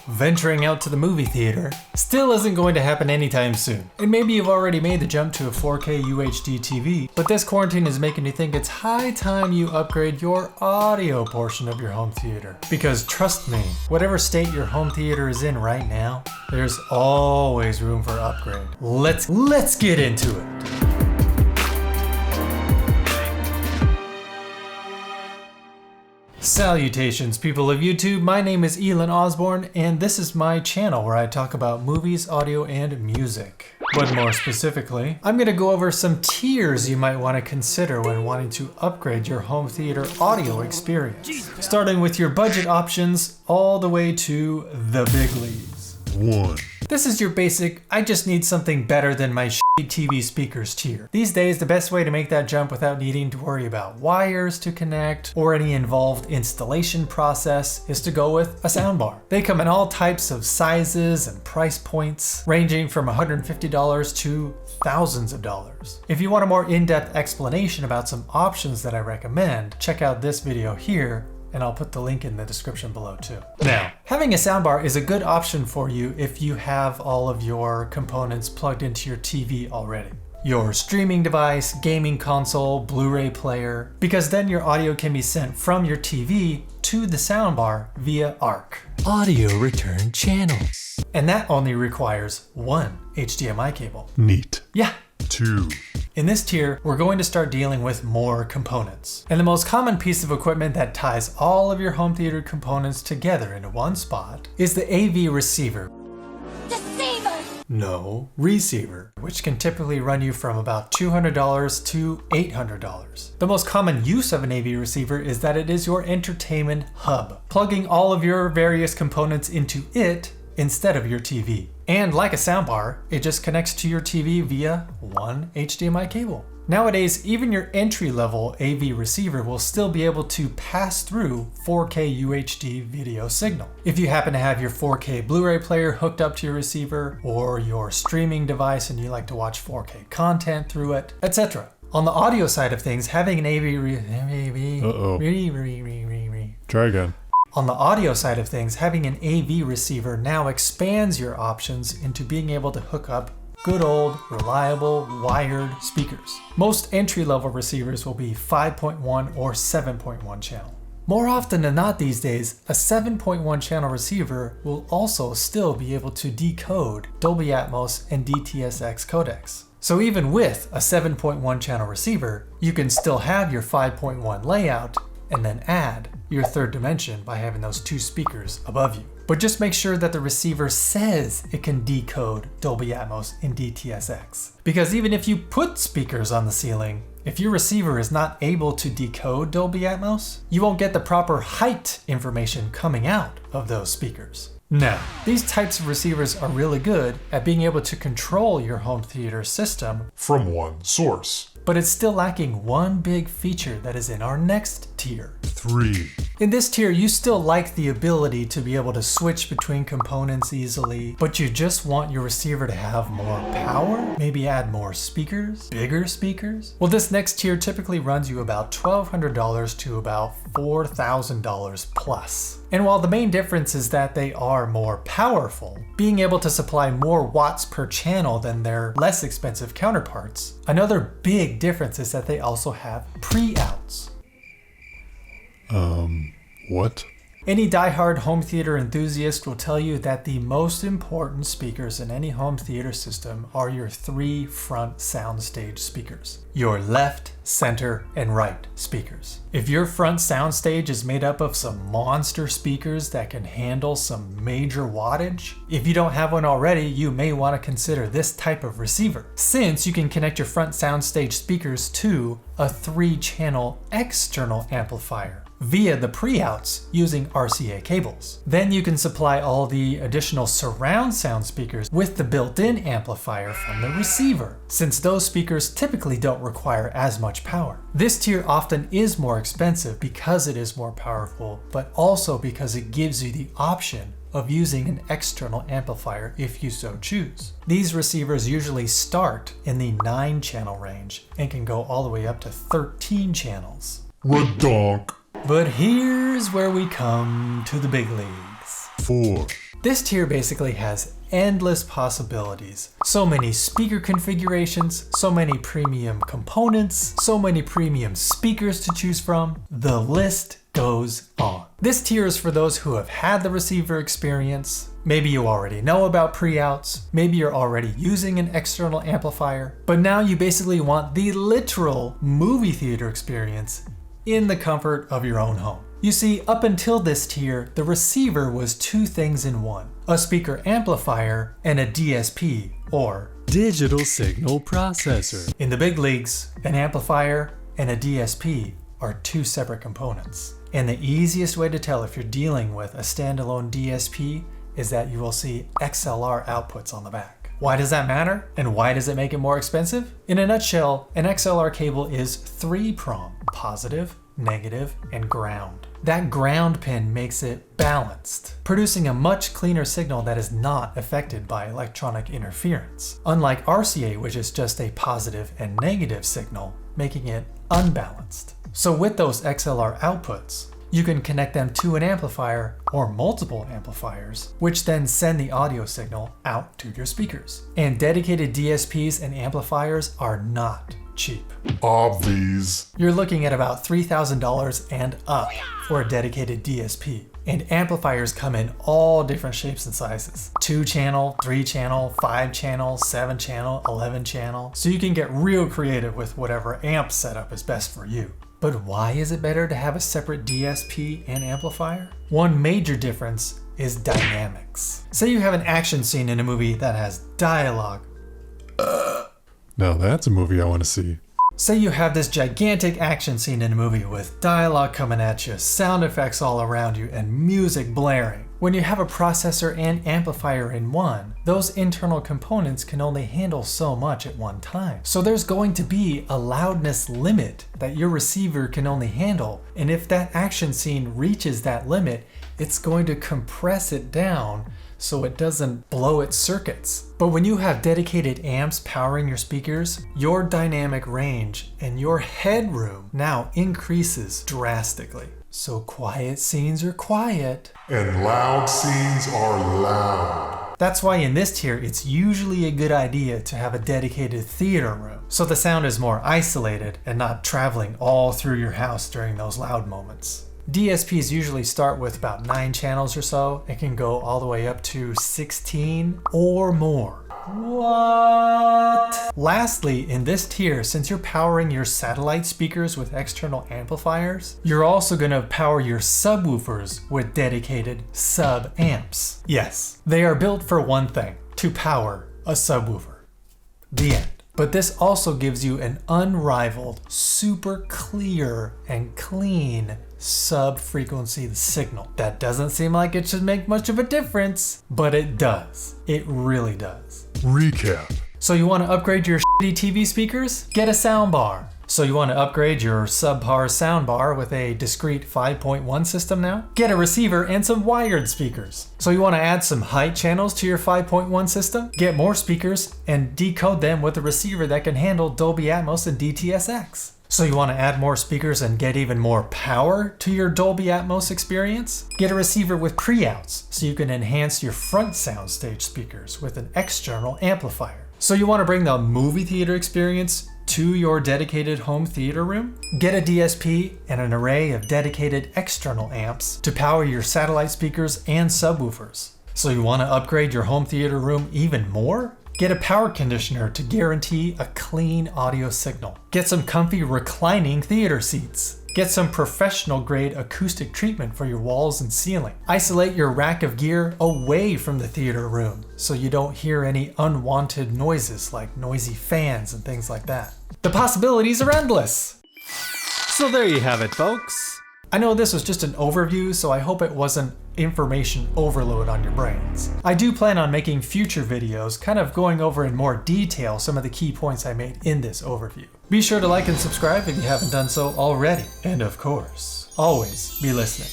venturing out to the movie theater still isn't going to happen anytime soon. And maybe you've already made the jump to a 4K UHD TV, but this quarantine is making you think it's high time you upgrade your audio portion of your home theater. Because trust me, whatever state your home theater is in right now, there's always room for upgrade. Let's get into it. Salutations, people of YouTube. My name is Ealan Osborne, and this is my channel where I talk about movies, audio, and music. But more specifically, I'm going to go over some tiers you might want to consider when wanting to upgrade your home theater audio experience. Starting with your budget options all the way to the big leagues. 1. This is your basic, I just need something better than my shitty TV speakers tier. These days, the best way to make that jump without needing to worry about wires to connect or any involved installation process is to go with a soundbar. They come in all types of sizes and price points, ranging from $150 to thousands of dollars. If you want a more in-depth explanation about some options that I recommend, check out this video here, and I'll put the link in the description below too. Now, having a soundbar is a good option for you if you have all of your components plugged into your TV already. Your streaming device, gaming console, Blu-ray player, because then your audio can be sent from your TV to the soundbar via ARC. Audio return channel. And that only requires one HDMI cable. Neat. Yeah. 2. In this tier, we're going to start dealing with more components. And the most common piece of equipment that ties all of your home theater components together into one spot is the AV receiver. Deceiver! No, receiver, which can typically run you from about $200 to $800. The most common use of an AV receiver is that it is your entertainment hub, plugging all of your various components into it instead of your TV. And like a soundbar, it just connects to your TV via one HDMI cable. Nowadays, even your entry-level AV receiver will still be able to pass through 4K UHD video signal. If you happen to have your 4K Blu-ray player hooked up to your receiver, or your streaming device and you like to watch 4K content through it, etc. On the audio side of things, having an Try again. On the audio side of things, having an AV receiver now expands your options into being able to hook up good old, reliable, wired speakers. Most entry-level receivers will be 5.1 or 7.1 channel. More often than not these days, a 7.1 channel receiver will also still be able to decode Dolby Atmos and DTS:X codecs. So even with a 7.1 channel receiver, you can still have your 5.1 layout and then add your third dimension by having those two speakers above you. But just make sure that the receiver says it can decode Dolby Atmos and DTS:X. Because even if you put speakers on the ceiling, if your receiver is not able to decode Dolby Atmos, you won't get the proper height information coming out of those speakers. Now, these types of receivers are really good at being able to control your home theater system from one source. But it's still lacking one big feature that is in our next tier. 3. In this tier, you still like the ability to be able to switch between components easily, but you just want your receiver to have more power? Maybe add more speakers? Bigger speakers? Well, this next tier typically runs you about $1,200 to about $4,000 plus. And while the main difference is that they are more powerful, being able to supply more watts per channel than their less expensive counterparts, another big difference is that they also have pre-outs. What? Any diehard home theater enthusiast will tell you that the most important speakers in any home theater system are your 3 front soundstage speakers. Your left, center, and right speakers. If your front soundstage is made up of some monster speakers that can handle some major wattage, if you don't have one already, you may want to consider this type of receiver, since you can connect your front soundstage speakers to a 3-channel external amplifier via the pre-outs using RCA cables. Then you can supply all the additional surround sound speakers with the built-in amplifier from the receiver, since those speakers typically don't require as much power. This tier often is more expensive because it is more powerful, but also because it gives you the option of using an external amplifier if you so choose. These receivers usually start in the 9-channel range and can go all the way up to 13 channels. Redonk. But here's where we come to the big leagues. 4. This tier basically has endless possibilities. So many speaker configurations, so many premium components, so many premium speakers to choose from. The list goes on. This tier is for those who have had the receiver experience. Maybe you already know about pre-outs, maybe you're already using an external amplifier, but now you basically want the literal movie theater experience in the comfort of your own home. You see, up until this tier, the receiver was two things in one: a speaker amplifier and a DSP, or digital signal processor. In the big leagues, an amplifier and a DSP are two separate components. And the easiest way to tell if you're dealing with a standalone DSP is that you will see XLR outputs on the back. Why does that matter? And why does it make it more expensive? In a nutshell, an XLR cable is 3-prong: positive, negative, and ground. That ground pin makes it balanced, producing a much cleaner signal that is not affected by electronic interference. Unlike RCA, which is just a positive and negative signal, making it unbalanced. So with those XLR outputs, you can connect them to an amplifier or multiple amplifiers, which then send the audio signal out to your speakers. And dedicated DSPs and amplifiers are not cheap. Obvious. You're looking at about $3,000 and up for a dedicated DSP. And amplifiers come in all different shapes and sizes: 2-channel, 3-channel, 5-channel, 7-channel, 11-channel. So you can get real creative with whatever amp setup is best for you. But why is it better to have a separate DSP and amplifier? One major difference is dynamics. Say you have an action scene in a movie that has dialogue. Now that's a movie I want to see. Say you have this gigantic action scene in a movie with dialogue coming at you, sound effects all around you, and music blaring. When you have a processor and amplifier in one, those internal components can only handle so much at one time. So there's going to be a loudness limit that your receiver can only handle. And if that action scene reaches that limit, it's going to compress it down so it doesn't blow its circuits. But when you have dedicated amps powering your speakers, your dynamic range and your headroom now increases drastically. So quiet scenes are quiet, And loud scenes are loud. That's why in this tier, it's usually a good idea to have a dedicated theater room, so the sound is more isolated and not traveling all through your house during those loud moments. DSPs usually start with about 9 channels or so and can go all the way up to 16 or more. What? Lastly, in this tier, since you're powering your satellite speakers with external amplifiers, you're also going to power your subwoofers with dedicated sub-amps. Yes, they are built for one thing: to power a subwoofer. The end. But this also gives you an unrivaled, super clear and clean sub-frequency signal. That doesn't seem like it should make much of a difference, but it does. It really does. Recap. So you want to upgrade your shitty TV speakers? Get a soundbar. So you want to upgrade your subpar soundbar with a discrete 5.1 system now? Get a receiver and some wired speakers. So you want to add some height channels to your 5.1 system? Get more speakers and decode them with a receiver that can handle Dolby Atmos and DTS:X. So you want to add more speakers and get even more power to your Dolby Atmos experience? Get a receiver with pre-outs so you can enhance your front soundstage speakers with an external amplifier. So you want to bring the movie theater experience to your dedicated home theater room? Get a DSP and an array of dedicated external amps to power your satellite speakers and subwoofers. So you want to upgrade your home theater room even more? Get a power conditioner to guarantee a clean audio signal. Get some comfy reclining theater seats. Get some professional grade acoustic treatment for your walls and ceiling. Isolate your rack of gear away from the theater room so you don't hear any unwanted noises like noisy fans and things like that. The possibilities are endless. So there you have it, folks. I know this was just an overview, so I hope it wasn't information overload on your brains. I do plan on making future videos kind of going over in more detail some of the key points I made in this overview. Be sure to like and subscribe if you haven't done so already. And of course, always be listening.